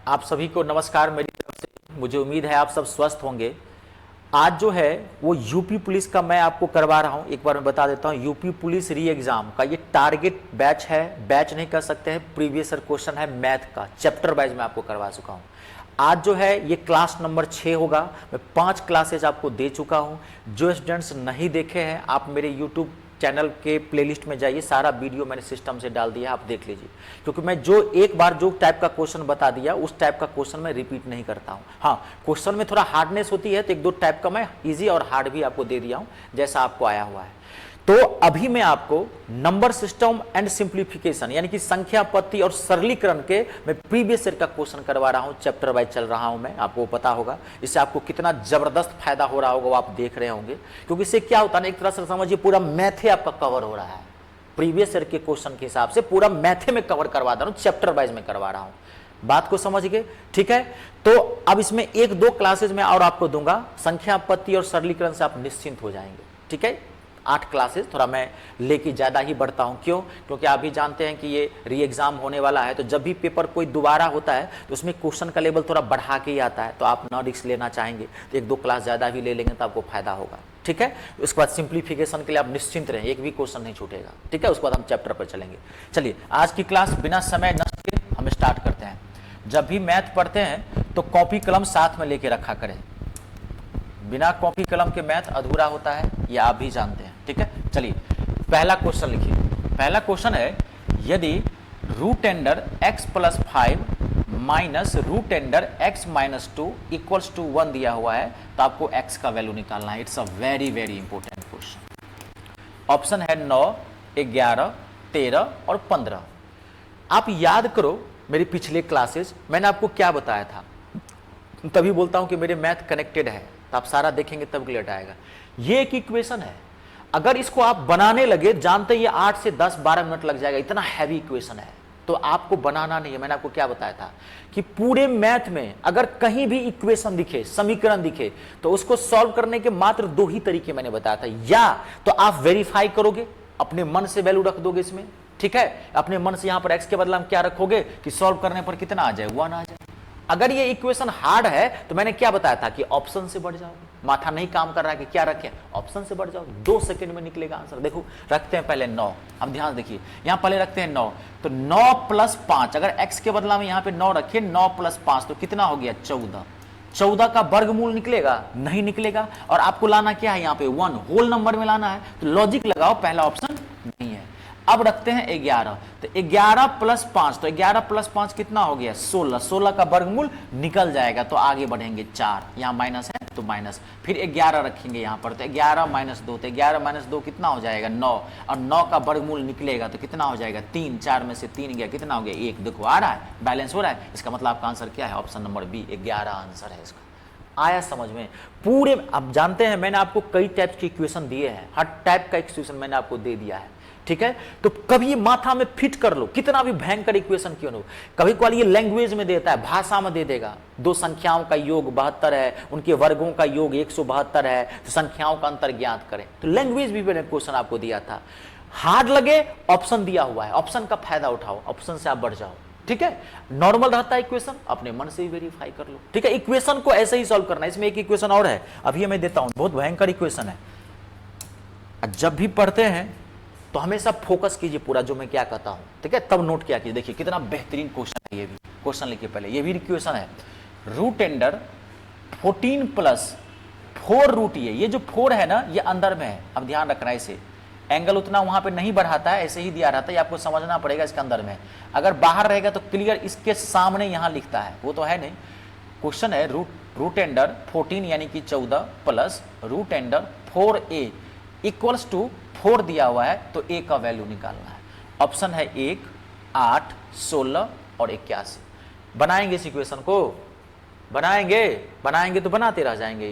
आप सभी को नमस्कार मेरी तरफ से। मुझे उम्मीद है आप सब स्वस्थ होंगे। आज जो है वो यूपी पुलिस का मैं आपको करवा रहा हूं। एक बार मैं बता देता हूं, यूपी पुलिस री एग्जाम का ये टारगेट बैच है, बैच नहीं कर सकते हैं, प्रीवियस ईयर क्वेश्चन है मैथ का, चैप्टर वाइज मैं आपको करवा चुका हूं। आज जो है ये क्लास नंबर 6 होगा। मैं 5 क्लासेज आपको दे चुका हूं। जो स्टूडेंट्स नहीं देखे हैं आप मेरे यूट्यूब चैनल के प्लेलिस्ट में जाइए, सारा वीडियो मैंने सिस्टम से डाल दिया, आप देख लीजिए। क्योंकि मैं जो एक बार जो टाइप का क्वेश्चन बता दिया उस टाइप का क्वेश्चन मैं रिपीट नहीं करता हूं। हाँ, क्वेश्चन में थोड़ा हार्डनेस होती है तो एक दो टाइप का मैं इजी और हार्ड भी आपको दे दिया हूं जैसा आपको आया हुआ है। तो अभी मैं आपको नंबर सिस्टम एंड सिंप्लीफिकेशन यानी कि संख्या पत्ती और सरलीकरण के मैं प्रीवियस ईयर का क्वेश्चन करवा रहा हूं, चैप्टर वाइज चल रहा हूं मैं, आपको पता होगा। इससे आपको कितना जबरदस्त फायदा हो रहा होगा वो आप देख रहे होंगे। क्योंकि इससे क्या होता है ना, एक तरह से समझिए पूरा मैथे आपका कवर हो रहा है। प्रीवियस ईयर के क्वेश्चन के हिसाब से पूरा मैथे में कवर करवा रहा हूं, चैप्टर वाइज में करवा रहा हूं। बात को समझ गए? ठीक है। तो अब इसमें एक दो क्लासेज में और आपको दूंगा, संख्या पत्ती और सरलीकरण से आप निश्चिंत हो जाएंगे। ठीक है, 8 क्लासेस थोड़ा मैं लेके ज़्यादा ही बढ़ता हूं। क्यों? क्योंकि आप भी जानते हैं कि ये री एग्जाम होने वाला है, तो जब भी पेपर कोई दोबारा होता है तो उसमें क्वेश्चन का लेवल थोड़ा बढ़ा के ही आता है। तो आप ना रिस्क लेना चाहेंगे तो एक दो क्लास ज़्यादा भी ले लेंगे तो आपको फायदा होगा। ठीक है। उसके बाद सिंप्लीफिकेशन के लिए आप निश्चिंत रहें, एक भी क्वेश्चन नहीं छूटेगा। ठीक है, उसके बाद हम चैप्टर पर चलेंगे। चलिए आज की क्लास बिना समय नष्ट के हम स्टार्ट करते हैं। जब भी मैथ पढ़ते हैं तो कॉपी कलम साथ में लेके रखा करें। बिना कॉपी कलम के मैथ अधूरा होता है, ये आप भी जानते हैं। ठीक है, चलिए पहला क्वेश्चन लिखिए। पहला क्वेश्चन है, यदि root under x plus 5 minus root under x minus 2 equals to 1 दिया हुआ है तो आपको x का वैल्यू निकालना है। It's a very very important question. Option है 9, 11, 13 और 15। आप याद करो मेरी पिछले क्लासेस मैंने आपको क्या बताया था, तभी बोलता हूं कि मेरे मैथ कनेक्टेड है, तो आप सारा देखेंगे तब क्लियर आएगा। ये एक इक्वेशन है, अगर इसको आप बनाने लगे, जानते हैं ये 8 से 10-12 मिनट लग जाएगा, इतना हैवी इक्वेशन है। तो आपको बनाना नहीं है। मैंने आपको क्या बताया था कि पूरे मैथ में अगर कहीं भी इक्वेशन दिखे, समीकरण दिखे, तो उसको सॉल्व करने के मात्र 2 ही तरीके मैंने बताया था। या तो आप वेरीफाई करोगे, अपने मन से वैल्यू रख दोगे इसमें। ठीक है, अपने मन से यहां पर x के बदला में क्या रखोगे कि सॉल्व करने पर कितना आ जाए, 1 आ जाए। अगर ये इक्वेशन हार्ड है तो मैंने क्या बताया था कि ऑप्शन से बढ़ जाओगे। माथा नहीं काम कर रहा है कि क्या रखें, ऑप्शन से बढ़ जाओ, 2 सेकंड में निकलेगा आंसर। देखो रखते हैं पहले 9, अब ध्यान देखिए यहां पहले रखते हैं 9, तो 9 प्लस 5, अगर x के बदला में यहां पे 9 रखिए, 9 प्लस 5 तो कितना हो गया 14। 14 का वर्गमूल निकलेगा? नहीं निकलेगा। और आपको लाना क्या है यहाँ पे 1, होल नंबर में लाना है। तो लॉजिक लगाओ, पहला ऑप्शन नहीं है। अब रखते हैं 11, तो 11 प्लस 5, तो 11 प्लस 5 कितना हो गया 16। 16 का वर्गमूल निकल जाएगा तो आगे बढ़ेंगे 4, यहाँ माइनस है तो माइनस, फिर 11 रखेंगे यहाँ पर, तो 11 माइनस 2, तो 11 माइनस 2 कितना हो जाएगा 9, और 9 का वर्गमूल निकलेगा तो कितना हो जाएगा 3, 4 में से 3 गया, कितना हो गया 1। देखो आ रहा है, बैलेंस हो रहा है। इसका मतलब आपका आंसर क्या है, ऑप्शन नंबर बी, 11 आंसर है इसका। आया समझ में? पूरे आप जानते हैं मैंने आपको कई टाइप के इक्वेशन दिए हैं, हर टाइप का इक्वेशन मैंने आपको दे दिया है। ठीक है, तो कभी माथा में फिट कर लो, कितना भी भयंकर इक्वेशन क्यों ना हो। कभी कभार ये लैंग्वेज में देता है, भाषा में दे देगा, 2 संख्याओं का योग 72 है, उनके वर्गों का योग 172 है, तो संख्याओं का अंतर ज्ञात करें। तो लैंग्वेज भी मैंने क्वेश्चन आपको दिया था। हार्ड लगे ऑप्शन दिया हुआ है, ऑप्शन का फायदा उठाओ, ऑप्शन से आप बढ़ जाओ। ठीक है, नॉर्मल रहता है इक्वेशन, अपने मन से ही वेरीफाई कर लो। ठीक है, इक्वेशन को ऐसे ही सॉल्व करना है। इसमें एक इक्वेशन और है, अभी मैं देता हूं, बहुत भयंकर इक्वेशन है। जब भी पढ़ते हैं तो हमेशा फोकस कीजिए पूरा जो मैं क्या कहता हूं। ठीक है, तब नोट किया कीजिए। देखिए कितना बेहतरीन क्वेश्चन है। ये भी क्वेश्चन लिखिए पहले, ये भी इक्वेशन है। रूट एंडर 14 प्लस 4 रूट, ये जो 4 है ना ये अंदर में है। अब ध्यान रखना है, इसे एंगल उतना वहां पे नहीं बढ़ाता है, ऐसे ही दिया रहता है, ये आपको समझना पड़ेगा इसके अंदर में। अगर बाहर रहेगा तो क्लियर इसके सामने यहां लिखता है, वो तो है नहीं। क्वेश्चन है रूट एंडर 14 यानी कि 14 plus root under 4a equals to 4 दिया हुआ है, तो a का वैल्यू निकालना है। ऑप्शन है 1, 8, 16 और 81। बनाएंगे इस इक्वेशन को, बनाएंगे तो बनाते रह जाएंगे।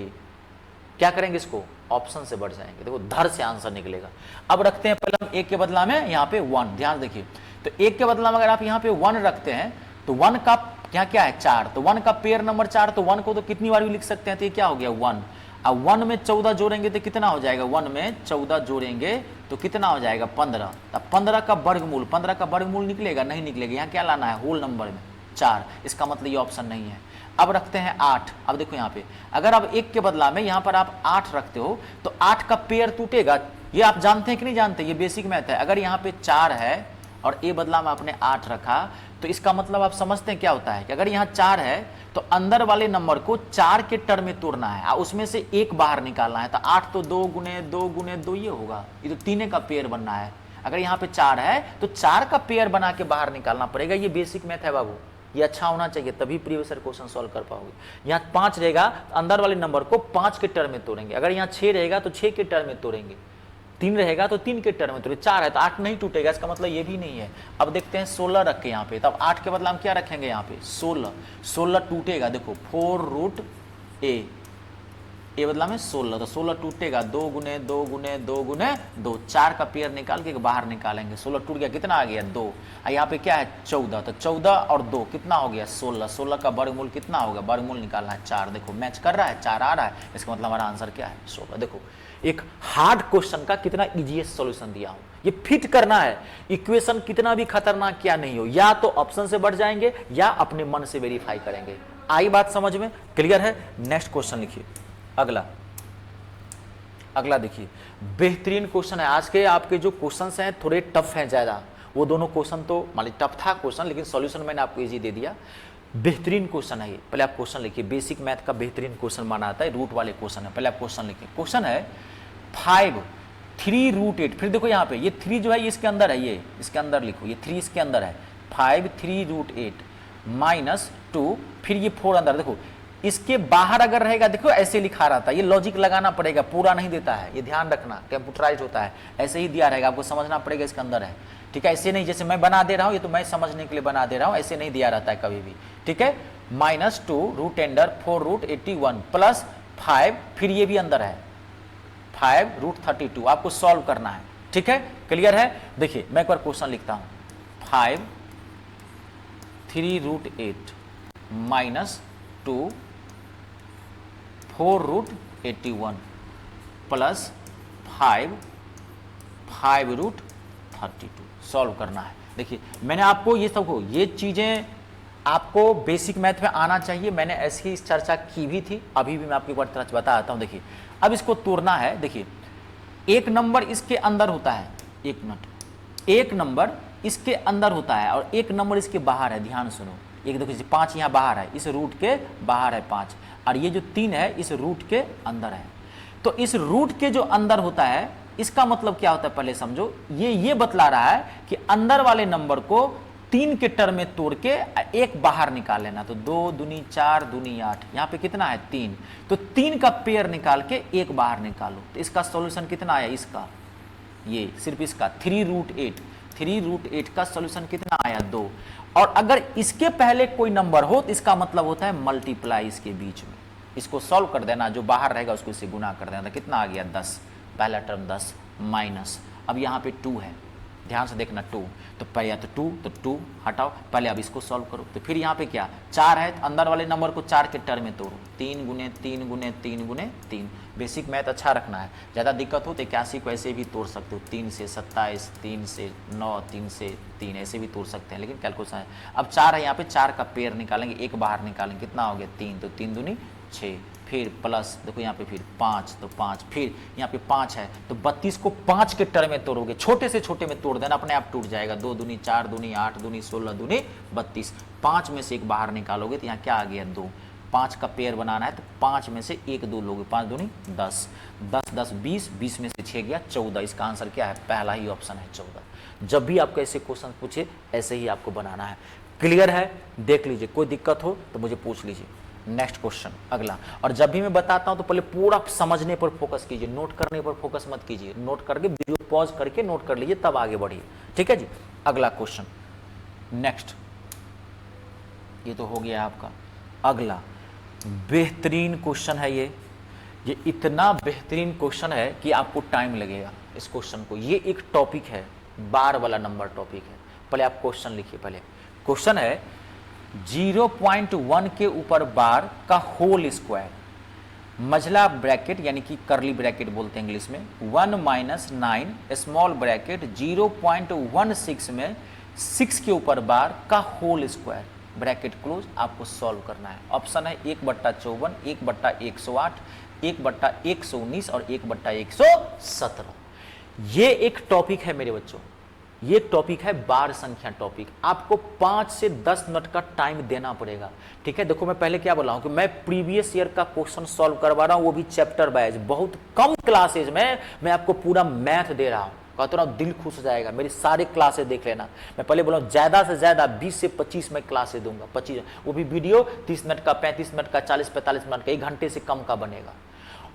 क्या करेंगे, इसको ऑप्शन से बढ़ जाएंगे। देखो धर से आंसर निकलेगा। अब रखते हैं पहले हम 1 के बदला में यहाँ पे 1, ध्यान देखिए। तो 1 के बदला में अगर आप यहाँ पे 1 रखते हैं तो 1 का क्या है 4, तो 1 का पेयर नंबर 4, तो 1 को तो कितनी बार भी लिख सकते हैं, तो ये क्या हो गया 1। अब 1 में 14 जोड़ेंगे तो कितना हो जाएगा, 1 में 14 जोड़ेंगे तो कितना हो जाएगा 15। अब 15 का वर्गमूल, 15 का वर्गमूल निकलेगा नहीं निकलेगा, यहाँ क्या लाना है होल नंबर में। 4, इसका मतलब ये ऑप्शन नहीं है। अब रखते हैं 8। अब देखो यहाँ पे अगर अब 1 के बदला में यहाँ पर आप 8 रखते हो तो 8 का पेयर टूटेगा। ये आप जानते हैं कि नहीं जानते, ये बेसिक मैथ है। अगर यहाँ पे 4 है और ए बदला में आपने 8 रखा तो इसका मतलब आप समझते हैं क्या होता है कि अगर यहाँ 4 है तो अंदर वाले नंबर को 4 के टर्म में तोड़ना है, उसमें से एक बाहर निकालना है। तो 8 तो 2 गुने 2 गुने 2 ये होगा, ये तो 3 का पेयर बनना है। अगर यहाँ पे 4 है तो 4 का पेयर बना के बाहर निकालना पड़ेगा। ये बेसिक मैथ है बाबू, ये अच्छा होना चाहिए तभी प्रीवियस ईयर क्वेश्चन सॉल्व कर पाओगे। यहाँ 5 रहेगा तो अंदर वाले नंबर को 5 के टर्म में तोड़ेंगे। अगर यहाँ 6 रहेगा तो 6 के टर्म में तोड़ेंगे, 3 रहेगा तो 3 के टर्म में तोड़ेंगे, 4 है तो 8 नहीं टूटेगा, इसका मतलब ये भी नहीं है। अब देखते हैं 16 रख के यहाँ पे, तब 8 के बदला हम क्या रखेंगे यहाँ पे 16। 16 टूटेगा, देखो 4 रूट ए बदला में 16, तो 16 टूटेगा 2 गुने 2 गुने 2 गुने 2, 4 का पेयर निकाल के बाहर निकालेंगे। 16 टूट गया, कितना आ गया 2। यहाँ पे क्या है 14, तो 14 और 2 कितना हो गया 16। 16 का वर्गमूल कितना होगा, वर्गमूल निकालना है 4। देखो मैच कर रहा है, 4 आ रहा है, इसका मतलब हमारा आंसर क्या है 16। देखो एक हार्ड क्वेश्चन का कितना इजीएस्ट सॉल्यूशन दिया हूं। ये फिट करना है इक्वेशन, कितना भी खतरनाक क्या नहीं हो, या तो ऑप्शन से बढ़ जाएंगे या अपने मन से वेरीफाई करेंगे। आई बात समझ में, क्लियर है। नेक्स्ट क्वेश्चन लिखिए। अगला देखिए, बेहतरीन क्वेश्चन है। आज के आपके जो क्वेश्चंस हैं थोड़े टफ हैं ज्यादा, वो दोनों क्वेश्चन तो मान लीजिए टफ था क्वेश्चन, लेकिन सॉल्यूशन मैंने आपको इजी दे दिया। बेहतरीन क्वेश्चन है ये। पहले आप क्वेश्चन लिखिए, बेसिक मैथ का बेहतरीन क्वेश्चन माना आता है, रूट वाले क्वेश्चन है। पहले आप क्वेश्चन लिखिए। क्वेश्चन है 5 3 रूट 8। फिर देखो यहाँ पे ये 3 जो है ये इसके अंदर है, ये इसके अंदर लिखो, ये 3 इसके अंदर है। 5 3 रूट 8 माइनस 2, फिर ये 4 अंदर। देखो इसके बाहर अगर रहेगा, देखो ऐसे लिखा रहता है, ये लॉजिक लगाना पड़ेगा, पूरा नहीं देता है, ये ध्यान रखना, कंप्यूटराइज होता है, ऐसे ही दिया रहेगा, आपको समझना पड़ेगा इसके अंदर है। ठीक है, ऐसे नहीं जैसे मैं बना दे रहा हूं, ये तो मैं समझने के लिए बना दे रहा हूं, ऐसे नहीं दिया रहता है कभी भी। ठीक है, minus 2 root under 4 root 81 plus 5, फिर ये भी अंदर है 5 रूट 32, आपको सॉल्व करना है। ठीक है, क्लियर है। देखिए मैं एक बार क्वेश्चन लिखता हूं, 5 3 root 8 minus 2 4 root 81 plus 5 root 32 solve करना है। देखिए मैंने आपको ये सब को, ये चीजें आपको बेसिक मैथ में आना चाहिए, मैंने ऐसी ही चर्चा की भी थी, अभी भी मैं आपको एक बार तरह बताता हूं। देखिए अब इसको तोड़ना है। देखिए एक नंबर इसके अंदर होता है, एक मिनट, एक नंबर इसके अंदर होता है और एक नंबर इसके बाहर है। ध्यान सुनो, एक देखो 5 यहाँ बाहर है, इस रूट के बाहर है 5, और ये जो 3 है इस रूट के अंदर है। तो इस रूट के जो अंदर होता है इसका मतलब क्या होता है पहले समझो। ये बतला रहा है कि अंदर वाले नंबर को 3 के टर्म में तोड़ के एक बाहर निकाल लेना। तो 2 दूनी 4 दूनी 8, यहाँ पे कितना है 3, तो 3 का पेयर निकाल के एक बाहर निकालो। तो इसका सॉल्यूशन कितना आया, इसका ये सिर्फ इसका 3 रूट 8 का सॉल्यूशन कितना आया 2। और अगर इसके पहले कोई नंबर हो तो इसका मतलब होता है मल्टीप्लाई इसके बीच में, इसको सॉल्व कर देना, जो बाहर रहेगा उसको इससे गुना कर देना। तो कितना आ गया 10, पहला टर्म 10 माइनस, अब यहाँ पे 2 है, ध्यान से देखना 2, तो पहले तो 2 हटाओ, पहले अब इसको सॉल्व करो। तो फिर यहाँ पे क्या 4 है, तो अंदर वाले नंबर को 4 के टर्म में तोड़ो, 3 गुने 3 गुने 3 गुने 3। बेसिक मैथ अच्छा रखना है, ज़्यादा दिक्कत हो तो 81 को ऐसे भी तोड़ सकते हो, 3 से 27, 3 से 9, 3 से 3 ऐसे भी तोड़ सकते हैं, लेकिन कैलकुलेशन है। अब 4 है, यहाँ पे 4 का पेयर निकालेंगे, एक बाहर निकालेंगे, कितना हो गया 3, तो 3 दूनी 6, फिर प्लस देखो यहाँ पे फिर 5, तो 5, फिर यहाँ पे 5 है तो 32 को 5 के टर्म में तोड़ोगे, छोटे से छोटे में तोड़ देना, अपने आप टूट जाएगा। 2 दूनी 4 दूनी 8 दूनी 16 दूनी 32, 5 में से एक बाहर निकालोगे तो यहाँ क्या आ गया 2। 5 का पेयर बनाना है तो 5 में से 1 2 लोगे, 5 दूनी 10, 10 10 20, 20 में से 6 गया 14। इसका आंसर क्या है, पहला ही ऑप्शन है 14। जब भी आपको ऐसे क्वेश्चन पूछे ऐसे ही आपको बनाना है। क्लियर है, देख लीजिए, कोई दिक्कत हो तो मुझे पूछ लीजिए। नेक्स्ट क्वेश्चन अगला, और जब भी मैं बताता हूं तो पहले पूरा समझने पर फोकस कीजिए, नोट करने पर फोकस मत कीजिए। नोट करके वीडियो पॉज करके नोट कर लीजिए, तब आगे बढ़िए। ठीक है जी, अगला क्वेश्चन नेक्स्ट, ये तो हो गया आपका। अगला बेहतरीन क्वेश्चन है ये इतना बेहतरीन क्वेश्चन है कि आपको टाइम लगेगा इस क्वेश्चन को। ये एक टॉपिक है, बार वाला नंबर टॉपिक है। पहले आप क्वेश्चन लिखिए। पहले क्वेश्चन है 0.1 के ऊपर बार का होल स्क्वायर, मझला ब्रैकेट यानी कि करली ब्रैकेट बोलते हैं इंग्लिश में, 1 माइनस 9 स्मॉल ब्रैकेट 0.16 में 6 के ऊपर बार का होल स्क्वायर। ब्रैकेट क्लोज, आपको सॉल्व करना है। ऑप्शन है 1/54, 1/108, 1/119 और 1/117। ये एक टॉपिक है मेरे बच्चों, ये टॉपिक है बार संख्या टॉपिक। आपको 5 से 10 मिनट का टाइम देना पड़ेगा, ठीक है। देखो मैं पहले क्या बोला हूं कि मैं प्रीवियस ईयर का क्वेश्चन सॉल्व करवा रहा हूं, वो भी चैप्टर वाइज। बहुत कम क्लासेज में मैं आपको पूरा मैथ दे रहा हूं। कहता हूं दिल खुश हो जाएगा, मेरी सारे क्लासेज देख लेना। मैं पहले बोला ज्यादा से ज्यादा 20 से 25 में क्लासेज दूंगा, 25, वो भी वीडियो 30 मिनट का, 35 मिनट का, 40-45 मिनट का, 1 घंटे से कम का बनेगा।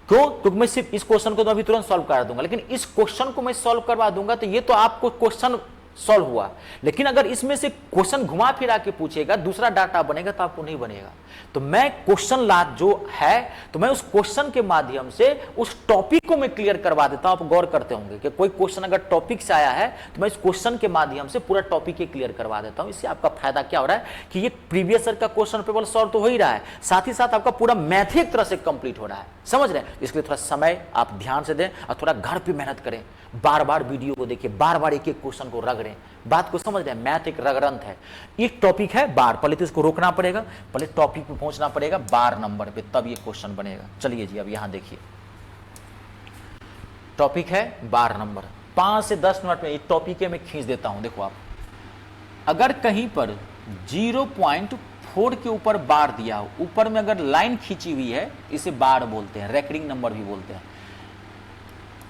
क्यों? क्योंकि मैं सिर्फ इस क्वेश्चन को तो अभी तुरंत सॉल्व करा दूंगा, लेकिन इस क्वेश्चन को मैं सॉल्व करवा दूंगा तो ये तो आपको क्वेश्चन सॉल्व हुआ, लेकिन अगर इसमें से क्वेश्चन घुमा फिरा के पूछेगा, दूसरा डाटा बनेगा तो आपको नहीं बनेगा। तो मैं क्वेश्चन ला जो है, तो मैं उस क्वेश्चन के माध्यम से उस टॉपिक को मैं क्लियर करवा देता हूं। आप गौर करते होंगे कि कोई क्वेश्चन अगर टॉपिक से आया है तो मैं इस क्वेश्चन के माध्यम से पूरा टॉपिक ही क्लियर करवा देता हूं। इससे आपका फायदा क्या हो रहा है कि ये प्रीवियस ईयर का क्वेश्चन पेपर सॉल्व तो हो ही रहा है, साथ ही साथ आपका पूरा मैथ एक तरह से कंप्लीट हो रहा है, समझ रहे हैं। इसके लिए थोड़ा समय आप ध्यान से दें और थोड़ा घर पे मेहनत करें, बार बार वीडियो को देखिए, बार बार एक एक क्वेश्चन को रगड़ें, बात को समझ रहे हैं। मैथ एक रगरंथ है, एक टॉपिक है बार, पहले तो इसको रोकना पड़ेगा, पहले टॉपिक पे पहुंचना पड़ेगा बार नंबर पे, तब ये क्वेश्चन बनेगा। चलिए जी अब यहां देखिए, टॉपिक है बार नंबर। 5 से 10 मिनट में एक टॉपिक है मैं खींच देता हूं। देखो आप, अगर कहीं पर 0.4 के ऊपर बार दिया हो, ऊपर में अगर लाइन खींची हुई है, इसे बार बोलते हैं, रेकरिंग नंबर भी बोलते हैं।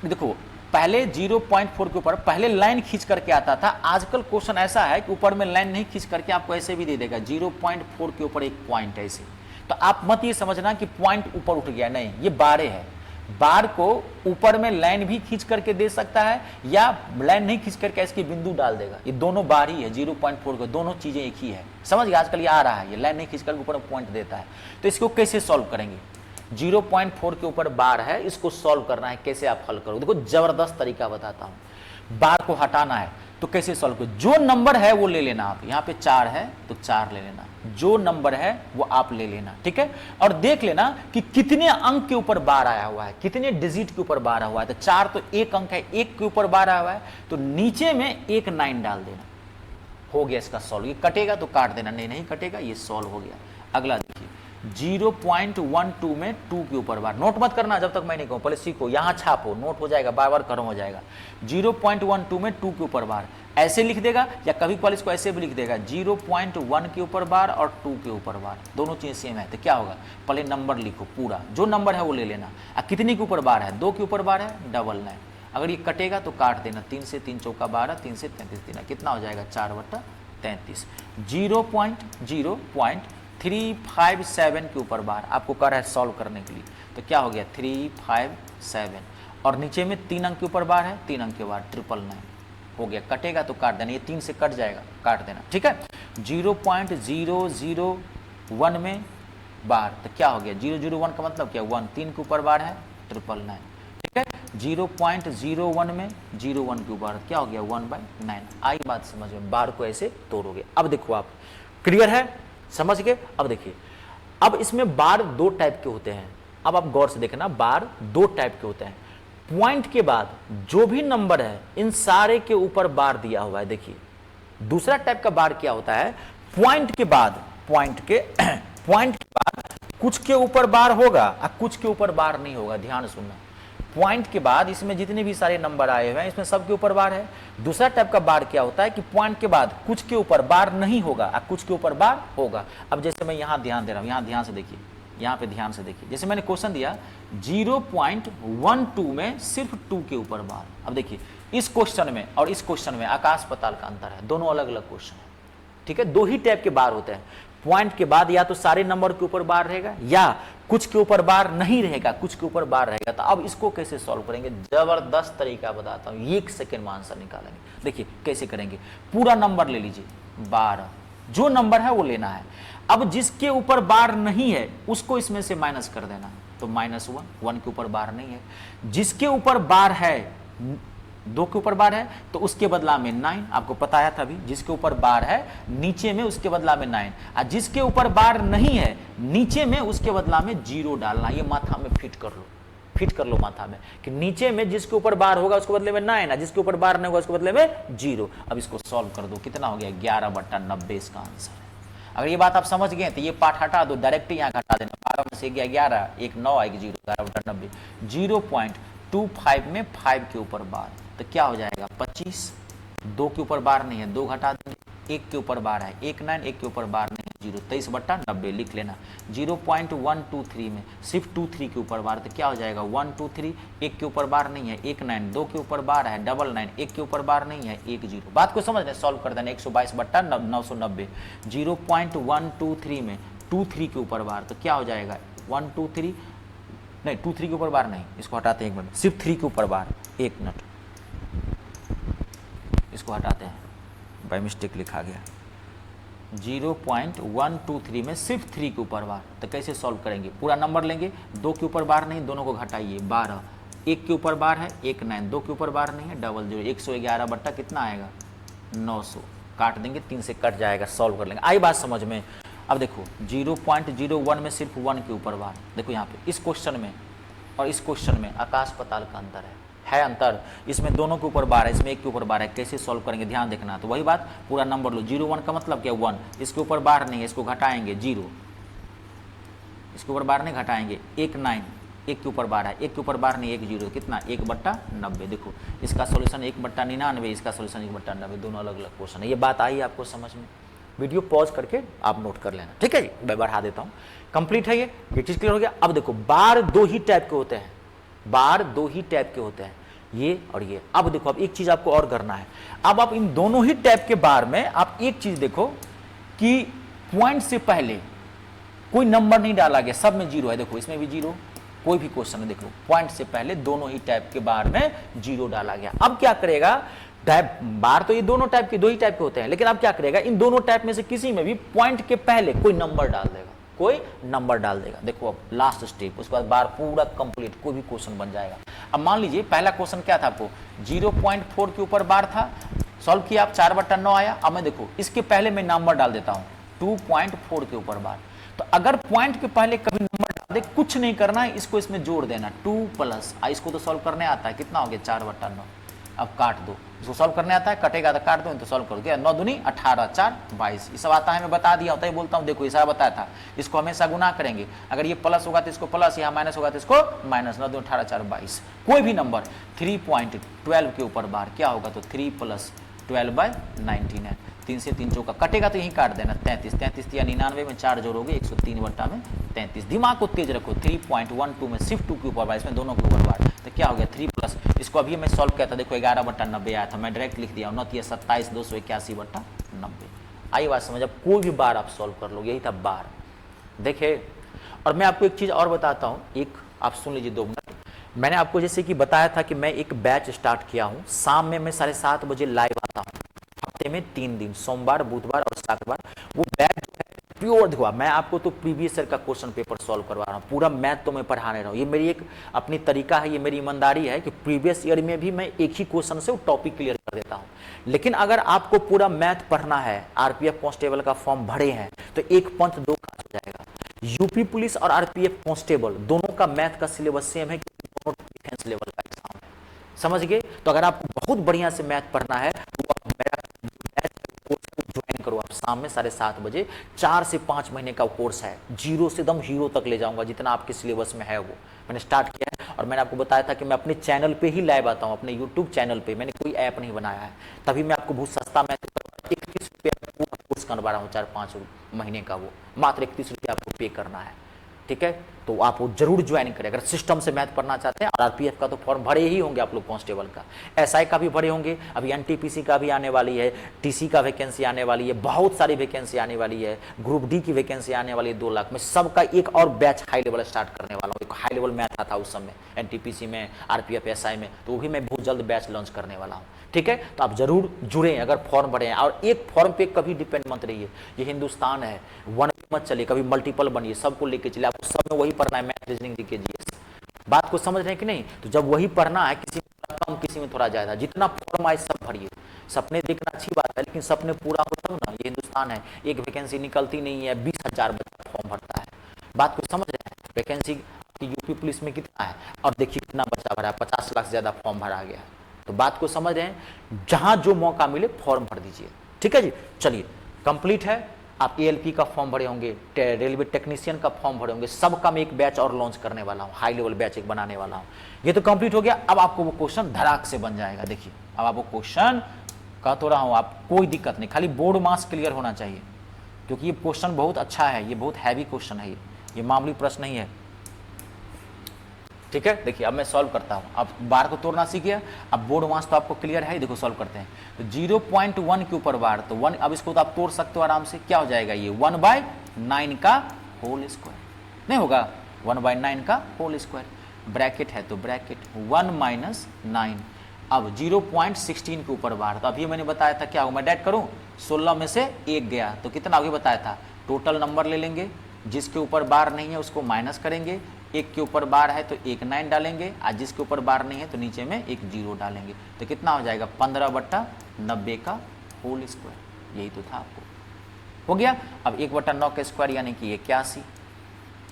देखो पहले 0.4 के ऊपर पहले लाइन खींच करके आता था, आजकल क्वेश्चन ऐसा है कि ऊपर में लाइन नहीं खींच करके आपको ऐसे भी दे देगा, 0.4 के ऊपर एक पॉइंट ऐसे। तो आप मत ये समझना कि पॉइंट ऊपर उठ गया, नहीं, ये बारें है। बार को ऊपर में लाइन भी खींच करके दे सकता है या लाइन नहीं खींच करके इसके बिंदु डाल देगा, ये दोनों बार ही है। 0.4 को दोनों चीजें एक ही है, समझ गए। आजकल ये आ रहा है, ये लाइन नहीं खींच करके ऊपर पॉइंट देता है। तो इसको कैसे सॉल्व करेंगे? 0.4 के ऊपर बार है, इसको सॉल्व करना है, कैसे आप हल करो। देखो जबरदस्त तरीका बताता हूं। बार को हटाना है तो कैसे सॉल्व करो, जो नंबर है वो ले लेना आप। यहां पे 4 है तो 4 ले लेना, जो नंबर है वो आप ले लेना, ठीक है। और देख लेना कि कितने अंक के ऊपर बार आया हुआ है, कितने डिजिट के ऊपर बार आया हुआ है। तो 4 तो एक अंक है, 1 के ऊपर बार आया हुआ है, तो नीचे में एक 9 डाल देना, हो गया इसका सॉल्व। ये कटेगा तो काट देना, नहीं कटेगा, ये सॉल्व हो गया। अगला देखिए, 0.12 में 2 के ऊपर बार, नोट मत करना जब तक मैं नहीं कहूं, पहले सीखो, यहां छापो, नोट हो जाएगा, बार बार खत्म हो जाएगा। 0.12 में 2 के ऊपर बार ऐसे लिख देगा, या कभी कॉलेज को ऐसे भी लिख देगा, 0.1 के ऊपर बार और 2 के ऊपर बार, दोनों चीजें सेम है। तो क्या होगा, पहले नंबर लिखो पूरा, जो नंबर है वो ले लेना। कितने के ऊपर बार है, 2 के ऊपर बार है, 99। अगर ये कटेगा तो काट देना, 3 से 3 चौका 12, 3 से 33 देना, कितना हो जाएगा, 4/33। 0.357 के ऊपर बार आपको कह रहा है सॉल्व करने के लिए, तो क्या हो गया, 357। और नीचे में 3 अंक के ऊपर बार है, 3 अंक के बार 999 हो गया। कटेगा तो काट देना, ये 3 से कट जाएगा, काट देना, ठीक है। 0.001 में बार, तो क्या हो गया, 001 का मतलब क्या, 1, 3 के ऊपर बार है, 999, ठीक है। 0.01 में 01 के ऊपर क्या हो गया, 1/9। आई बात समझ में, बार को ऐसे तोड़ोगे। अब देखो आप, क्लियर है, समझ गए। अब देखिए, अब इसमें बार 2 टाइप के होते हैं। अब आप गौर से देखना, बार 2 टाइप के होते हैं। पॉइंट के बाद जो भी नंबर है, इन सारे के ऊपर बार दिया हुआ है। देखिए दूसरा टाइप का बार क्या होता है, पॉइंट के बाद कुछ के ऊपर बार होगा और कुछ के ऊपर बार नहीं होगा। ध्यान सुनना, पॉइंट के बाद इसमें जितने भी सारे नंबर आए हुए हैं, इसमें सब के ऊपर बार है। दूसरा टाइप का बार क्या होता है कि पॉइंट के बाद कुछ के ऊपर बार नहीं होगा और कुछ के ऊपर बार होगा। अब जैसे मैं यहां ध्यान दे रहा हूं, यहां ध्यान से देखिए, यहां पे ध्यान से देखिए, जैसे मैंने क्वेश्चन दिया 0.12 में सिर्फ 2 के ऊपर बार। अब देखिए इस क्वेश्चन में और इस क्वेश्चन में आकाश पताल का अंतर है, दोनों अलग अलग क्वेश्चन है, ठीक है। 2 ही टाइप के बार होते हैं। पॉइंट के बाद या तो सारे नंबर के ऊपर बार रहेगा या कुछ के ऊपर बार नहीं रहेगा, कुछ के ऊपर बार रहेगा। तो अब इसको कैसे सॉल्व करेंगे, जबरदस्त तरीका बताता हूं, 1 सेकंड में आंसर निकालेंगे। देखिए कैसे करेंगे, पूरा नंबर ले लीजिए 12, जो नंबर है वो लेना है। अब जिसके ऊपर बार नहीं है उसको इसमें से माइनस कर देना, तो -1, 1 के ऊपर बार नहीं है। जिसके ऊपर बार है, 2 के ऊपर बार है, तो उसके बदला में 9, आपको बताया था अभी, जिसके ऊपर बार है नीचे में उसके बदला में 9, और जिसके ऊपर बार नहीं है नीचे में उसके बदला में 0 डालना। ये माथा में फिट कर लो माथा में, कि नीचे में जिसके ऊपर बार होगा उसके बदले में 9 है, जिसके ऊपर बार नहीं होगा उसके बदले में 0। अब इसको सॉल्व कर दो, कितना हो गया, 11/90 इसका आंसर है। अगर ये बात आप समझ गए तो ये पार्ट हटा दो, डायरेक्ट यहाँ घटा देना, 12 में से 11, एक 9 आएगी, 0 11/90, 0.25 में 5 के ऊपर बार, तो क्या हो जाएगा 25, 2 के ऊपर बार नहीं है, 2 घटा देंगे, 1 के ऊपर बार है 1 9, 1 के ऊपर बार नहीं है 0, 23/90 लिख लेना। 0.123 में सिर्फ 23 के ऊपर बार, तो क्या हो जाएगा 123, 1 के ऊपर बार नहीं है 1 9, 2 के ऊपर बार है 99, 1 के ऊपर बार नहीं है 1 0। बात को समझ रहे, सॉल्व कर देना, 122/990, 0.123 में 23 के ऊपर बार, तो क्या हो जाएगा 123, नहीं 23 के ऊपर बार नहीं, इसको हटाते हैं 1 मिनट, सिर्फ 3 के ऊपर बार, 1 मिनट, इसको हटाते हैं, बाय मिस्टेक लिखा गया। 0.123 में सिर्फ 3 के ऊपर बार, तो कैसे सॉल्व करेंगे, पूरा नंबर लेंगे, 2 के ऊपर बार नहीं, दोनों को घटाइए 12, 1 के ऊपर बार है 1 9, 2 के ऊपर बार नहीं है 00, 111 बट्टा कितना आएगा 900, काट देंगे 3 से कट जाएगा, सॉल्व कर लेंगे। आई बात समझ में। अब देखो 0.01 में सिर्फ 1 के ऊपर बार, देखो यहाँ पे इस क्वेश्चन में और इस क्वेश्चन में आकाश पाताल का अंतर है अंतर, इसमें दोनों के ऊपर बार है, इसमें 1 के ऊपर बार है, कैसे सॉल्व करेंगे ध्यान देखना। तो वही बात, पूरा नंबर लो, 01 का मतलब क्या 1, इसके ऊपर बार नहीं है, इसको घटाएंगे 0, इसके ऊपर बार नहीं घटाएंगे, 1 9, 1 के ऊपर बार है, 1 के ऊपर बार नहीं 1 0, कितना 1/90। देखो इसका सोल्यूशन 1/99, इसका सोल्यूशन 1/90, दोनों अलग अलग क्वेश्चन है। ये बात आई आपको समझ में, वीडियो पॉज करके आप नोट कर लेना, ठीक है जी। मैं बढ़ा देता हूँ, कंप्लीट है ये चीज क्लियर हो गया। अब देखो बार 2 ही टाइप के होते हैं, बार 2 ही टाइप के होते हैं, ये और ये। अब देखो, अब एक चीज आपको और करना है, अब आप इन दोनों ही टाइप के बार में आप एक चीज देखो कि पॉइंट से पहले कोई नंबर नहीं डाला गया, सब में 0 है, देखो इसमें भी 0, कोई भी क्वेश्चन है देखो पॉइंट से पहले दोनों ही टाइप के बार में 0 डाला गया। अब क्या करेगा, टाइप बार तो ये दोनों टाइप के, 2 ही टाइप के होते हैं, लेकिन अब क्या करेगा, इन दोनों टाइप में से किसी में भी पॉइंट के पहले कोई नंबर डाल देगा, कोई नंबर डाल देगा। देखो अब लास्ट स्टेप, उसके बाद बार पूरा कंप्लीट, कोई भी क्वेश्चन बन जाएगा। अब मान लीजिए पहला क्वेश्चन क्या था, आपको 0.4 के ऊपर बार था, सॉल्व किया आप 4/9 आया। अब मैं देखो इसके पहले मैं नंबर डाल देता हूं 2.4 के ऊपर बार, तो अगर पॉइंट के पहले कभी नंबर डाल दे, कुछ नहीं करना है, इसको इसमें जोड़ देना 2 प्लस, इसको तो सॉल्व करने आता है, कितना हो गया 4/9। अब काट दो, इसको सॉल्व करने आता है, कटेगा तो काट दो, तो सॉल्व कर दिया, 9 दूनी 18, 4 22, ये सब आता है, मैं बता दिया होता है, बोलता हूँ देखो ये सारा बताया था। इसको हमेशा गुना करेंगे, अगर ये प्लस होगा तो इसको प्लस, यहाँ माइनस होगा तो इसको माइनस, 9 दूनी 18, 4 22, कोई भी नंबर 3.12 के ऊपर बार क्या होगा, तो 3 + 12/99, 3 से 3 चौका कटेगा तो यहीं काट देना, 33, 33 या 99 में 4 जोड़ोगे 103/33। दिमाग को तेज रखो, 3.12 में सिर्फ 2 के ऊपर बार, इसमें दोनों के ऊपर बार, तो क्या हो गया 3 प्लस, इसको अभी मैं सॉल्व किया था, देखो 11/90 आया था, मैं डायरेक्ट लिख दिया 9 27, 281/90। आई बात समझ। अब कोई भी बार आप सॉल्व कर लो, यही था बार, देखे। और मैं आपको एक चीज़ और बताता हूँ, एक आप सुन लीजिए 2 मिनट। मैंने आपको जैसे कि बताया था कि मैं एक बैच स्टार्ट किया हूँ, शाम में मैं 7:30 बजे लाइव आता हूँ, हफ्ते में 3 दिन, सोमवार, बुधवार और शुक्रवार। वो बैच प्योर देखो, मैं आपको तो प्रीवियस ईयर का क्वेश्चन पेपर सॉल्व करवा रहा हूँ, पूरा मैथ तो मैं पढ़ाने रहा हूँ, ये मेरी एक अपनी तरीका है, ये मेरी ईमानदारी है कि प्रीवियस ईयर में भी मैं एक ही क्वेश्चन से वो टॉपिक क्लियर कर देता हूँ। लेकिन अगर आपको पूरा मैथ पढ़ना है, आरपीएफ कांस्टेबल का फॉर्म भरे हैं, तो एक पंथ 2 काज हो जाएगा। यूपी पुलिस और आरपीएफ कांस्टेबल दोनों का मैथ का सिलेबस सेम है, दोनों डिफेंस लेवल का एग्जाम है, समझ गए। तो अगर आपको बहुत बढ़िया से मैथ पढ़ना है तो आप मेरा ज्वाइन करो, आप शाम में 7:30 बजे, 4 से 5 महीने का कोर्स है, 0 से एकदम हीरो तक ले जाऊंगा, जितना आपके सिलेबस में है वो मैंने स्टार्ट किया है। और मैंने आपको बताया था कि मैं अपने चैनल पे ही लाइव आता हूँ, अपने यूट्यूब चैनल पे, मैंने कोई ऐप नहीं बनाया है, तभी मैं आपको बहुत सस्ता मैथ 31 रुपये पूरा कोर्स करवा रहा हूँ, 4-5 महीने का, वो मात्र 31 रुपये आपको पे करना है, ठीक है। तो आप वो जरूर ज्वाइन करें अगर सिस्टम से मैथ पढ़ना चाहते हैं। और आरपीएफ का तो फॉर्म भरे ही होंगे आप लोग, कांस्टेबल का, एसआई का भी भरे होंगे, अभी एनटीपीसी का भी आने वाली है, टीसी का वैकेंसी आने वाली है, बहुत सारी वैकेंसी आने वाली है, ग्रुप डी की वैकेंसी आने वाली है 2 लाख में। सबका एक और बैच हाई लेवल स्टार्ट करने वाला हूँ, एक हाई लेवल मैथ आता था उस समय एनटीपीसी में, आरपीएफ एसआई में, तो वो भी मैं बहुत जल्द बैच लॉन्च करने वाला हूँ, ठीक है। तो आप जरूर जुड़े अगर फॉर्म भरे हैं, और एक फॉर्म पे कभी डिपेंड मत रहिए, ये हिंदुस्तान है, वन मत चलिए, कभी मल्टीपल बनिए, सबको लेके चलिए, आपको सब में वही पढ़ना है, मैथ, रीजनिंग, जीके, जीएस। बात को समझ रहे हैं कि नहीं। तो जब वही पढ़ना है, किसी में थोड़ा कम किसी में थोड़ा ज्यादा, जितना फॉर्म आए सब भरिए। सपने देखना अच्छी बात है, लेकिन सपने पूरा हो तब ना, ये हिंदुस्तान है, एक वैकेंसी निकलती नहीं है, 20,000 बच्चा फॉर्म भरता है। बात को समझ रहे हैं। वैकेंसी यूपी पुलिस में कितना है, और देखिए कितना बच्चा भरा है, 50 लाख से ज्यादा फॉर्म भरा गया है। तो बात को समझ रहे हैं, जहां जो मौका मिले फॉर्म भर दीजिए, ठीक है जी। चलिए कंप्लीट है, आप एएलपी का फॉर्म भरे होंगे, रेलवे टेक्नीशियन का फॉर्म भरे होंगे, सबका मैं एक बैच और लॉन्च करने वाला हूँ, हाई लेवल बैच एक बनाने वाला हूँ। ये तो कंप्लीट हो गया। अब आपको वो क्वेश्चन धड़ाक से बन जाएगा। देखिए अब आपको क्वेश्चन कह तो रहा हूँ, आप कोई दिक्कत नहीं, खाली बोर्ड मार्क्स क्लियर होना चाहिए, क्योंकि ये क्वेश्चन बहुत अच्छा है, ये बहुत हैवी क्वेश्चन है, ये मामूली प्रश्न नहीं है। ठीक है, देखिए अब मैं सॉल्व करता हूं। अब बार को तोड़ना सीख गया, अब बोर्ड मास तो आपको क्लियर है। देखो सॉल्व करते हैं, तो 0.1 के ऊपर बार, तो 1, अब इसको तो आप तोड़ सकते हो आराम से। क्या हो जाएगा ये 1/9 का होल स्क्वायर, नहीं होगा 1/9 का होल स्क्वायर। ब्रैकेट है तो ब्रैकेट 1 - 9। अब 0.16 के ऊपर बार, तो अभी मैंने बताया था क्या हो, मैं डायरेक्ट करूं, 16 में से 1 गया तो कितना अभी बताया था, टोटल नंबर ले लेंगे, जिसके ऊपर बार नहीं है उसको माइनस करेंगे, 1 के ऊपर बार है तो 1 9 डालेंगे, और जिसके ऊपर बार नहीं है तो नीचे में 1 0 डालेंगे, तो कितना हो जाएगा 15/90 का होल स्क्वायर। यही तो था आपको, हो गया। अब 1/9 का स्क्वायर यानी कि 81,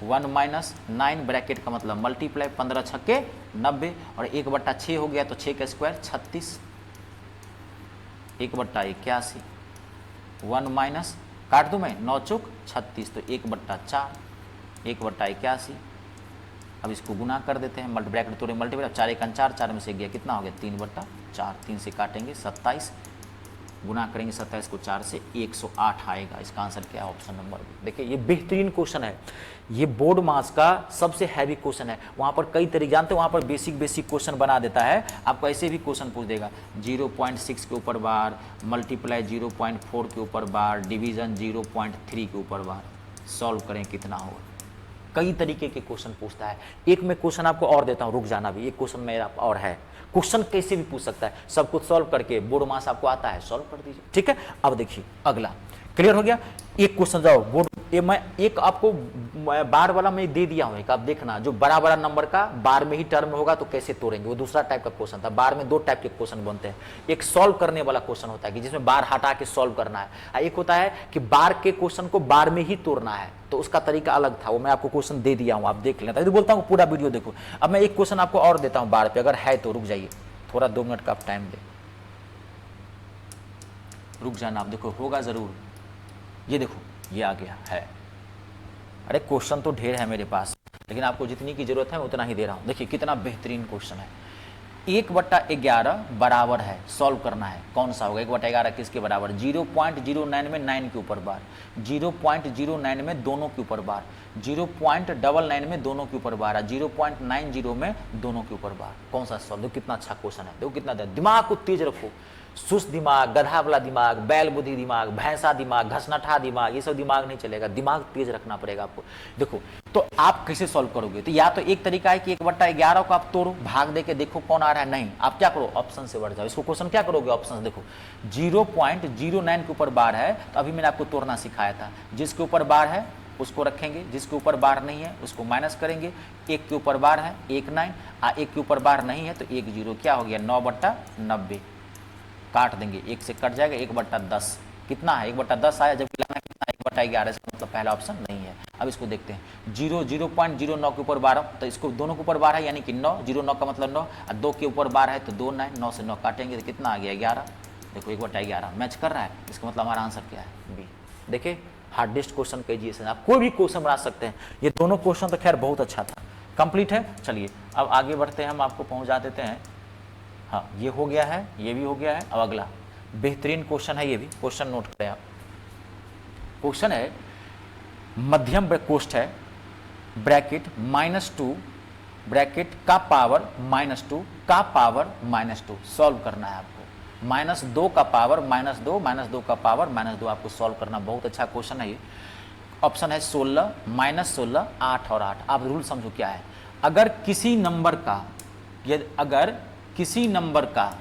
1 - 9 ब्रैकेट का मतलब मल्टीप्लाई, 15 छक्के 90, और 1/6 हो गया तो 6 का स्क्वायर 36, 1/81, 1 माइनस काट दूं मैं, 9 चौक 36, तो 1/4, 1/81। अब इसको गुना कर देते हैं, ब्रैकेट तोड़े मल्टीप्लाई, 4 1 4, 4 में से गया कितना हो गया 3/4, 3 से काटेंगे 27, गुना करेंगे 27 को 4 से 108 आएगा। इसका आंसर क्या है, ऑप्शन नंबर बी। देखिए ये बेहतरीन क्वेश्चन है, ये बोर्ड मास का सबसे हैवी क्वेश्चन है। वहाँ पर कई तरीके जानते हो, वहाँ पर बेसिक क्वेश्चन बना देता है, आपको ऐसे भी क्वेश्चन पूछ देगा, 0.6 के ऊपर बार, मल्टीप्लाई 0.4 के ऊपर बार, डिवीजन 0.3 के ऊपर बार, सॉल्व करें कितना होगा। कई तरीके के क्वेश्चन पूछता है। एक मैं क्वेश्चन आपको और देता हूँ, रुक जाना भी, एक क्वेश्चन मेरा और है। क्वेश्चन कैसे भी पूछ सकता है, सब कुछ सॉल्व करके बोर्ड मास आपको आता है, सॉल्व कर दीजिए। ठीक है, अब देखिए अगला क्लियर हो गया। एक क्वेश्चन जाओ बोर्ड, ये मैं एक आपको बार वाला मैं दे दिया हूं, एक आप देखना, जो बड़ा बड़ा नंबर का बार में ही टर्म होगा तो कैसे तोड़ेंगे, वो दूसरा टाइप का क्वेश्चन था। बार में 2 टाइप के क्वेश्चन बनते हैं, एक सॉल्व करने वाला क्वेश्चन होता है कि जिसमें बार हटा के सॉल्व करना है, एक होता है कि बार के क्वेश्चन को बार में ही तोड़ना है, तो उसका तरीका अलग था, वो मैं आपको क्वेश्चन दे दिया हूं, आप देख लेना। तो बोलता हूँ पूरा वीडियो देखो। अब मैं एक क्वेश्चन आपको और देता हूं बार पे, अगर है तो रुक जाइए थोड़ा, 2 मिनट का आप टाइम दे, रुक जाना, आप देखो होगा जरूर। ये देखो ये आ गया है, अरे क्वेश्चन तो ढेर है मेरे पास, लेकिन आपको जितनी की जरूरत है मैं उतना ही दे रहा हूं। देखिए कितना बेहतरीन क्वेश्चन है। 1/11 बराबर है, सॉल्व करना है, कौन सा होगा 1/11 किसके बराबर, 0.09 में 9 के ऊपर बार, 0.09 में दोनों के ऊपर बार, 0.99 में दोनों के ऊपर बार, 0.90 में दोनों के ऊपर बार, कौन सा सॉल्व। देखो कितना अच्छा क्वेश्चन है, देखो कितना, दिमाग को तेज रखो, सुस्त दिमाग, गधा वाला दिमाग, बैल बुद्धि दिमाग, भैंसा दिमाग, घसनठा दिमाग, ये सब दिमाग नहीं चलेगा, दिमाग तेज रखना पड़ेगा आपको। देखो तो आप कैसे सॉल्व करोगे, तो या तो एक तरीका है कि 1/11 को आप तोड़ो, भाग दे के देखो कौन आ रहा है, नहीं आप क्या करो ऑप्शन से बढ़ जाओ। इसको क्वेश्चन क्या करोगे, ऑप्शन देखो, 0.09 के ऊपर बार है, तो अभी मैंने आपको तोड़ना सिखाया था, जिसके ऊपर बार है उसको रखेंगे, जिसके ऊपर बार नहीं है उसको माइनस करेंगे, 1 के ऊपर बार है 1 9, 1 के ऊपर बार नहीं है तो 1 0, क्या हो गया 9/90, काट देंगे, 1 से कट जाएगा, 1/10 कितना है 1/10 आया, जबकि लाना कितना 1/11, इसका मतलब पहला ऑप्शन नहीं है। अब इसको देखते हैं, 0.09 के ऊपर 12, तो इसको दोनों के ऊपर बार है यानी कि 9, 0.9 का मतलब 9, और 2 के ऊपर बार है तो 2 9, 9 से 9 काटेंगे तो कितना आ गया 11। देखो 1/11 मैच कर रहा है, इसका मतलब हमारा आंसर क्या है बी। देखिए हार्डेस्ट क्वेश्चन कीजिए, आप कोई भी क्वेश्चन बना सकते हैं, ये दोनों क्वेश्चन तो खैर बहुत अच्छा था, कंप्लीट है। चलिए अब आगे बढ़ते हैं, हम आपको पहुंचा देते हैं। हाँ ये हो गया है, ये भी हो गया है। अब अगला बेहतरीन क्वेश्चन है, ये भी क्वेश्चन नोट करें आप। क्वेश्चन है मध्यम कोष्ठ है, ब्रैकेट -2 ब्रैकेट का पावर -2 का पावर -2 सॉल्व करना है आपको, -2 का पावर -2 -2 का पावर -2 आपको सॉल्व करना। बहुत अच्छा क्वेश्चन है ये। ऑप्शन है 16 -16 8 और 8। आप रूल समझो क्या है, अगर किसी नंबर का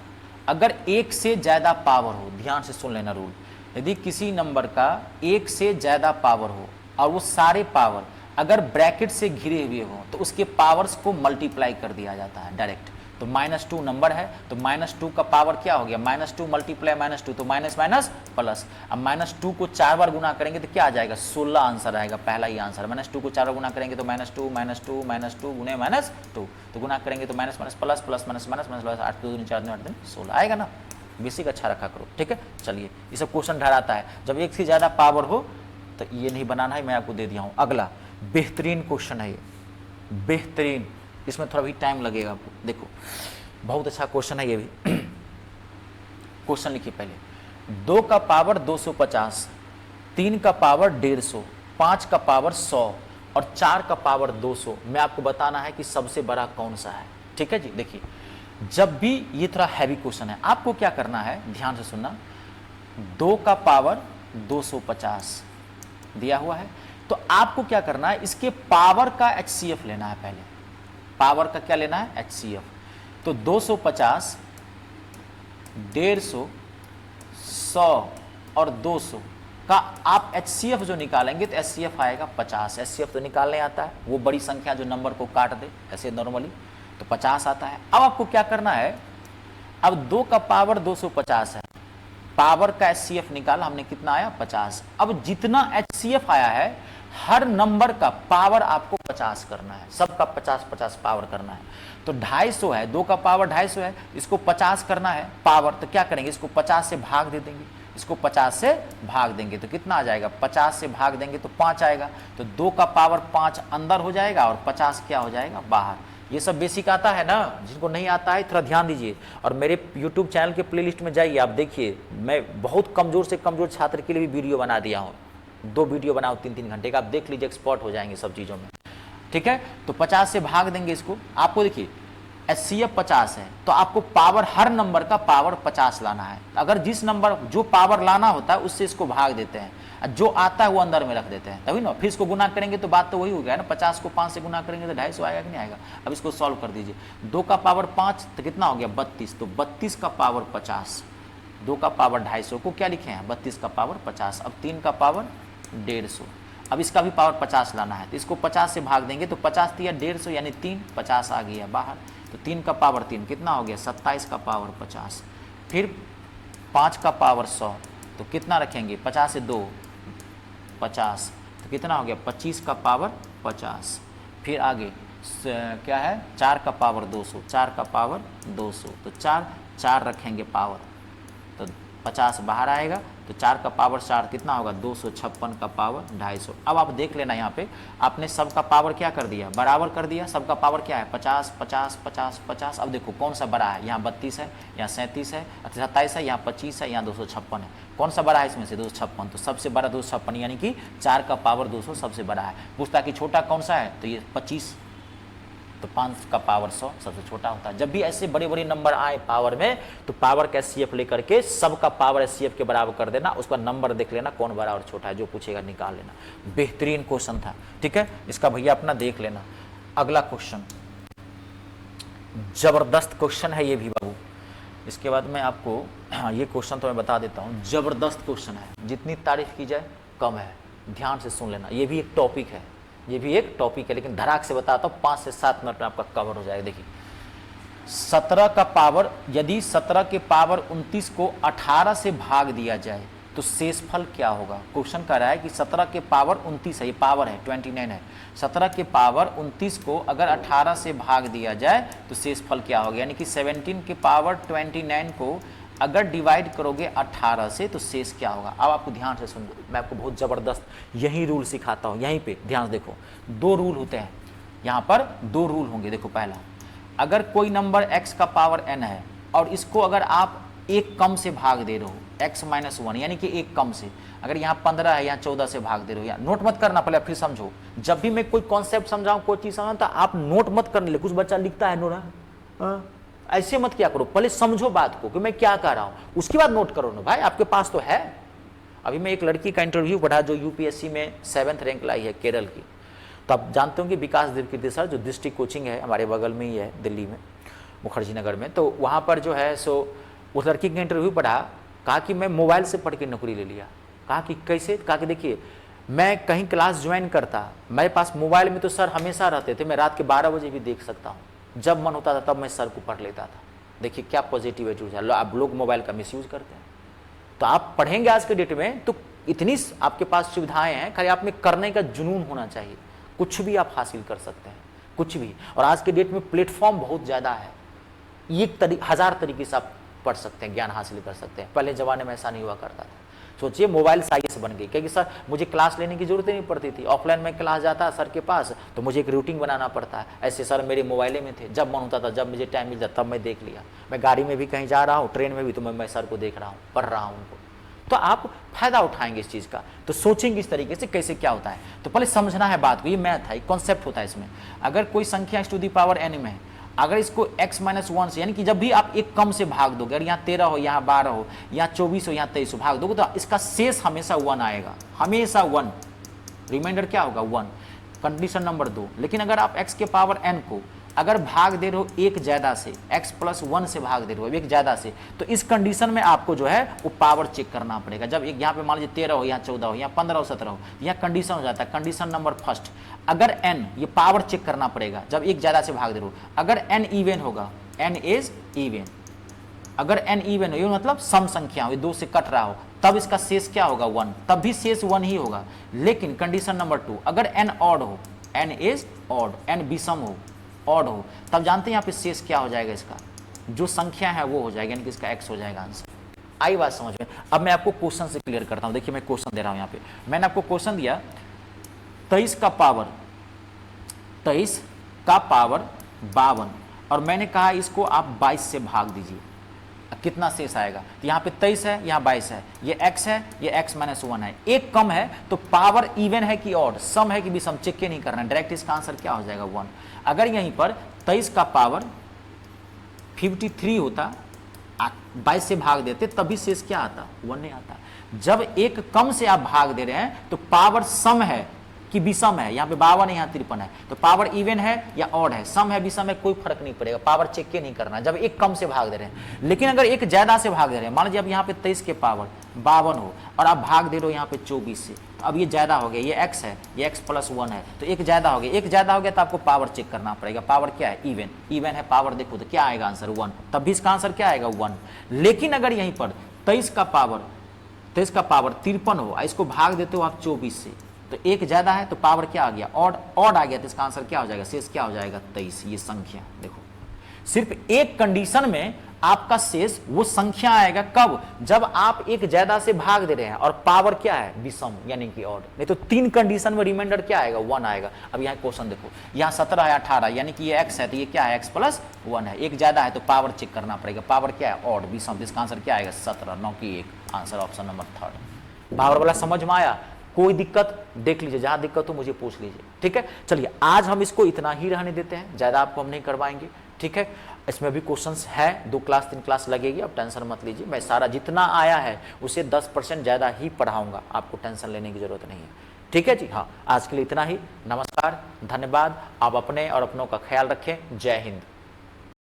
अगर 1 से ज्यादा पावर हो, ध्यान से सुन लेना रूल, यदि किसी नंबर का 1 से ज्यादा पावर हो और वो सारे पावर अगर ब्रैकेट से घिरे हुए हो तो उसके पावर्स को मल्टीप्लाई कर दिया जाता है डायरेक्ट। तो -2 नंबर है तो -2 का पावर क्या हो गया, -2 मल्टीप्लाई -2 तो माइनस माइनस प्लस। अब -2 को 4 बार गुना करेंगे तो क्या आ जाएगा 16 आंसर आएगा, पहला ही आंसर। -2 को 4 बार गुना करेंगे तो -2 -2 -2 गुने -2, तो गुना करेंगे तो minus minus plus plus minus minus plus 8 2 4 8 दिन 16 आएगा ना। बेसिक अच्छा रखा करो, ठीक है। चलिए ये सब क्वेश्चन ठहराता है, जब 1 से ज़्यादा पावर हो तो ये नहीं बनाना है, मैं आपको दे दिया हूँ। अगला बेहतरीन क्वेश्चन है ये, बेहतरीन, इसमें थोड़ा भी टाइम लगेगा आपको। देखो बहुत अच्छा क्वेश्चन है ये भी। क्वेश्चन लिखिए पहले, 2 का पावर 250, 3 का पावर 150, 5 का पावर 100 और 4 का पावर 200 में आपको बताना है कि सबसे बड़ा कौन सा है। ठीक है जी। देखिए जब भी ये थोड़ा हैवी क्वेश्चन है, आपको क्या करना है, ध्यान से सुनना। 2 का पावर 250 दिया हुआ है, तो आपको क्या करना है, इसके पावर का HCF लेना है। पहले पावर का क्या लेना है, HCF। तो 250, 150, 100 और 200 का आप HCF जो निकालेंगे तो HCF आएगा 50। HCF तो निकालने आता है, वो बड़ी संख्या जो नंबर को काट दे ऐसे नॉर्मली, तो 50 आता है। अब आपको क्या करना है, अब 2 का पावर 250 है, पावर का HCF निकाला हमने, कितना आया 50। अब जितना HCF आया है, हर नंबर का पावर आपको 50 करना है, सबका 50-50 पावर करना है। तो 250 है, 2 का पावर 250 है, इसको 50 करना है पावर, तो क्या करेंगे, इसको 50 से भाग दे देंगे, इसको 50 से भाग देंगे तो कितना आ जाएगा, 50 से भाग देंगे तो 5 आएगा। तो 2 का पावर 5 अंदर हो जाएगा और 50 क्या हो जाएगा, बाहर। ये सब बेसिक आता है ना, जिनको नहीं आता है थोड़ा ध्यान दीजिए। और मेरे YouTube चैनल के प्लेलिस्ट में जाइए, आप देखिए, मैं बहुत कमजोर से कमजोर छात्र के लिए भी वीडियो बना दिया हूँ। 2 वीडियो बनाओ 3-3 घंटे का, आप देख लीजिए, एक्सपर्ट हो जाएंगे सब चीज़ों में। ठीक है, तो 50 से भाग देंगे इसको। आपको देखिए HCF 50 है, तो आपको पावर, हर नंबर का पावर 50 लाना है। अगर जिस नंबर जो पावर लाना होता है उससे इसको भाग देते हैं, जो आता है वो अंदर में रख देते हैं, तभी ना। फिर इसको गुना करेंगे तो बात तो वही हो गया ना, 50 को 5 से गुना करेंगे तो 250 आएगा कि नहीं आएगा। अब इसको सॉल्व कर दीजिए। 2 का पावर 5 तो कितना हो गया, 32। तो 32 का पावर 50, 2 का पावर 250 को क्या लिखे हैं, 32 का पावर 50। अब 3 का पावर 150, अब इसका भी पावर 50 लाना है, तो इसको 50 से भाग देंगे तो 50 दिया 150 यानी 3, 50 आ गया बाहर। तो 3 का पावर 3 कितना हो गया, 27 का पावर 50। फिर 5 का पावर 100, तो कितना रखेंगे, 50 से 2 50, तो कितना हो गया, 25 का पावर 50। फिर आगे क्या है, 4 का पावर 200, 4 का पावर 200, तो 4 रखेंगे पावर, तो 50 बाहर आएगा। तो 4 का पावर 4 कितना होगा, 256 का पावर 250। अब आप देख लेना, यहाँ पे आपने सबका पावर क्या कर दिया, बराबर कर दिया। सबका पावर क्या है, 50 50 50 50। अब देखो कौन सा बड़ा है, यहाँ 32 है, यहाँ 37 है, 27 है, यहाँ 25 है, यहाँ 256 है। कौन सा बड़ा है इसमें से, 256। तो सबसे बड़ा 256, यानी कि 4 का पावर 200 सबसे बड़ा है। पूछता कि छोटा कौन सा है, तो ये 25। तो 5 का पावर 100 सबसे छोटा होता है। जब भी ऐसे बड़े बड़े नंबर आए पावर में, तो पावर का HCF लेकर के सबका पावर HCF के बराबर कर देना, उसका नंबर देख लेना कौन बड़ा और छोटा है, जो पूछेगा निकाल लेना। बेहतरीन क्वेश्चन था, ठीक है, इसका भैया अपना देख लेना। अगला क्वेश्चन जबरदस्त क्वेश्चन है ये भी बाबू। इसके बाद मैं आपको ये क्वेश्चन तो मैं बता देता हूँ, जबरदस्त क्वेश्चन है, जितनी तारीफ की जाए कम है। ध्यान से सुन लेना, ये भी एक टॉपिक है, ये भी एक टॉपिक है, लेकिन धड़ाक से बताता हूँ, 5 से 7 मिनट में आपका कवर हो जाएगा। देखिए 17 का पावर, यदि 17 के पावर 29 को 18 से भाग दिया जाए तो शेषफल क्या होगा। क्वेश्चन कह रहा है कि 17 के पावर 29 है, ये पावर है 29 है, 17 के पावर 29 को अगर 18 से भाग दिया जाए तो शेषफल क्या होगा। यानी कि 17 के पावर 29 को अगर डिवाइड करोगे 18 से तो शेष क्या होगा। अब आपको ध्यान से सुनना, मैं आपको बहुत ज़बरदस्त यही रूल सिखाता हूँ। यहीं पे ध्यान से देखो, 2 रूल होते हैं यहाँ पर, 2 रूल होंगे। देखो पहला, अगर कोई नंबर x का पावर n है और इसको अगर आप एक कम से भाग दे रहे हो, x - 1 यानी कि एक कम से, अगर यहाँ 15 है यहाँ 14 से भाग दे रहे हो, या नोट मत करना, पहले फिर समझो। जब भी मैं कोई कॉन्सेप्ट समझाऊँ, कोई चीज़ समझाऊँ, तो आप नोट मत करने ले। कुछ बच्चा लिखता है नोरा, ऐसे मत क्या करो, पहले समझो बात को कि मैं क्या कह रहा हूं, उसके बाद नोट करो ना भाई, आपके पास तो है। अभी मैं एक लड़की का इंटरव्यू पढ़ा जो UPSC में 7th रैंक लाई है, केरल की। तो आप जानते होंगे विकास देवकीर्ति सर, जो डिस्ट्रिक्ट कोचिंग है हमारे बगल में ही है दिल्ली में, मुखर्जी नगर में। तो वहाँ पर जो है सो उस लड़की का इंटरव्यू पढ़ा, कहा कि मैं मोबाइल से पढ़ के नौकरी ले लिया। कहा कि कैसे, कहा कि देखिए मैं कहीं क्लास ज्वाइन करता, मेरे पास मोबाइल में तो सर हमेशा रहते थे, मैं रात के 12 बजे भी देख सकता हूँ, जब मन होता था तब मैं सर को पढ़ लेता था। देखिए क्या पॉजिटिव एटीट्यूड है। आप लोग मोबाइल का मिसयूज करते हैं, तो आप पढ़ेंगे आज के डेट में तो इतनी आपके पास सुविधाएं हैं, खाली आप में करने का जुनून होना चाहिए, कुछ भी आप हासिल कर सकते हैं, कुछ भी। और आज के डेट में प्लेटफॉर्म बहुत ज़्यादा है, ये 1000 तरीके से आप पढ़ सकते हैं, ज्ञान हासिल कर सकते हैं। पहले ज़माने में ऐसा नहीं हुआ करता था। सोचिए मोबाइल साइंस बन गई, क्योंकि सर मुझे क्लास लेने की जरूरत ही नहीं पड़ती थी, ऑफलाइन में क्लास जाता सर के पास तो मुझे एक रूटीन बनाना पड़ता है। ऐसे सर मेरे मोबाइले में थे, जब मन होता था, जब मुझे टाइम मिलता तब मैं देख लिया। मैं गाड़ी में भी कहीं जा रहा हूँ, ट्रेन में भी, तो मैं सर को देख रहा हूँ, पढ़ रहा हूँ उनको। तो आप फायदा उठाएंगे इस चीज़ का, तो सोचेंगे इस तरीके से कैसे क्या होता है। तो पहले समझना है बात को, ये मैथ है, कॉन्सेप्ट होता है इसमें। अगर कोई संख्या x to the power n में है, अगर इसको x माइनस 1 से, यानी कि जब भी आप एक कम से भाग दोगे, अगर यहाँ 13 हो, यहाँ 12 हो, यहाँ 24 हो, यहाँ 23 हो, भाग दोगे तो इसका शेष हमेशा 1 आएगा, हमेशा 1, रिमाइंडर क्या होगा 1, कंडीशन नंबर 2। लेकिन अगर आप x के पावर n को अगर भाग दे रहे हो एक ज्यादा से, x प्लस 1 से भाग दे रहे हो एक ज्यादा से, तो इस कंडीशन में आपको जो है वो पावर चेक करना पड़ेगा। जब एक यहाँ पे मान लीजिए 13 हो, यहाँ 14 हो, यहाँ 15 हो, 17 हो, यहाँ कंडीशन हो जाता है, कंडीशन नंबर फर्स्ट, अगर n, ये पावर चेक करना पड़ेगा जब एक ज्यादा से भाग दे रहे हो, अगर n इवन होगा, n इज इवन, अगर n इवन हो, ये मतलब सम संख्या हो, 2 से कट रहा हो, तब इसका शेष क्या होगा 1, तब भी शेष 1 ही होगा। लेकिन कंडीशन नंबर 2, अगर n ऑड हो, n इज ऑड, n विषम हो, ऑड हो, तब जानते हैं यहाँ पे शेष क्या हो जाएगा, इसका जो संख्या है वो हो जाएगा, यानी कि इसका x हो जाएगा आंसर। आई बात समझ में? अब मैं आपको क्वेश्चन से क्लियर करता हूँ। देखिए मैं क्वेश्चन दे रहा हूँ, यहाँ पे मैंने आपको क्वेश्चन दिया 23 का पावर 52, और मैंने कहा इसको आप 22 से भाग दीजिए, कितना शेष आएगा। तो यहाँ पे 23 है, यहाँ 22 है, ये x है, ये x माइनस 1 है, एक कम है, तो पावर इवन है कि ऑड, सम है कि विषम, चेक के नहीं करना है, डायरेक्ट इसका आंसर क्या हो जाएगा 1। अगर यहीं पर 23 का पावर 53 होता, 22 से भाग देते, तभी शेष क्या आता, 1 नहीं आता। जब एक कम से आप भाग दे रहे हैं तो पावर सम है कि विषम है, यहाँ पे 52 है, यहाँ 53 है, तो पावर इवन है या ऑड है, सम है विषम है, कोई फर्क नहीं पड़ेगा, पावर चेक के नहीं करना जब एक कम से भाग दे रहे हैं। लेकिन अगर एक ज्यादा से भाग दे रहे हैं, मान लीजिए अब यहाँ पे 23 के पावर 52 हो और आप भाग दे रहे हो यहाँ पे 24 से, तो अब ये ज्यादा हो गया, ये x है, ये x प्लस 1 है, तो एक ज्यादा हो गया, एक ज्यादा हो गया तो आपको पावर चेक करना पड़ेगा। पावर क्या है, इवन, इवन है पावर, देखो तो क्या आएगा आंसर 1, तब भी इसका आंसर क्या आएगा 1। लेकिन अगर यहीं पर 23 का पावर 53 हो, इसको भाग देते हो आप 24 से, तो एक ज्यादा है तो पावर क्या आ गया, ऑड, ऑड आ गया, तो इसका आंसर क्या हो जाएगा, शेष क्या हो जाएगा 23। ये संख्या देखो, सिर्फ एक कंडीशन में आपका शेष वो संख्या आएगा, कब, जब आप एक ज्यादा से भाग दे रहे हैं और पावर क्या है विषम, यानी कि ऑड। नहीं तो 3 कंडीशन में रिमाइंडर क्या आएगा 1 आएगा। अब यहाँ क्वेश्चन देखो, यहाँ 17 है, 18, यानी कि ये x है, तो ये क्या है x प्लस 1 है, एक ज्यादा है तो पावर चेक करना पड़ेगा, पावर क्या है ऑड, विषम, इसका आंसर क्या आएगा 17, 9 की 1, आंसर ऑप्शन नंबर 3। पावर वाला समझ में आया? कोई दिक्कत देख लीजिए, जहां दिक्कत हो मुझे पूछ लीजिए, ठीक है। चलिए आज हम इसको इतना ही रहने देते हैं, ज्यादा आपको हम नहीं करवाएंगे, ठीक है। इसमें भी क्वेश्चंस है, 2 क्लास 3 क्लास लगेगी, अब टेंशन मत लीजिए। मैं सारा जितना आया है उसे 10% ज्यादा ही पढ़ाऊंगा, आपको टेंशन लेने की जरूरत नहीं है, ठीक है जी। हाँ, आज के लिए इतना ही, नमस्कार, धन्यवाद। आप अपने और अपनों का ख्याल रखें, जय हिंद।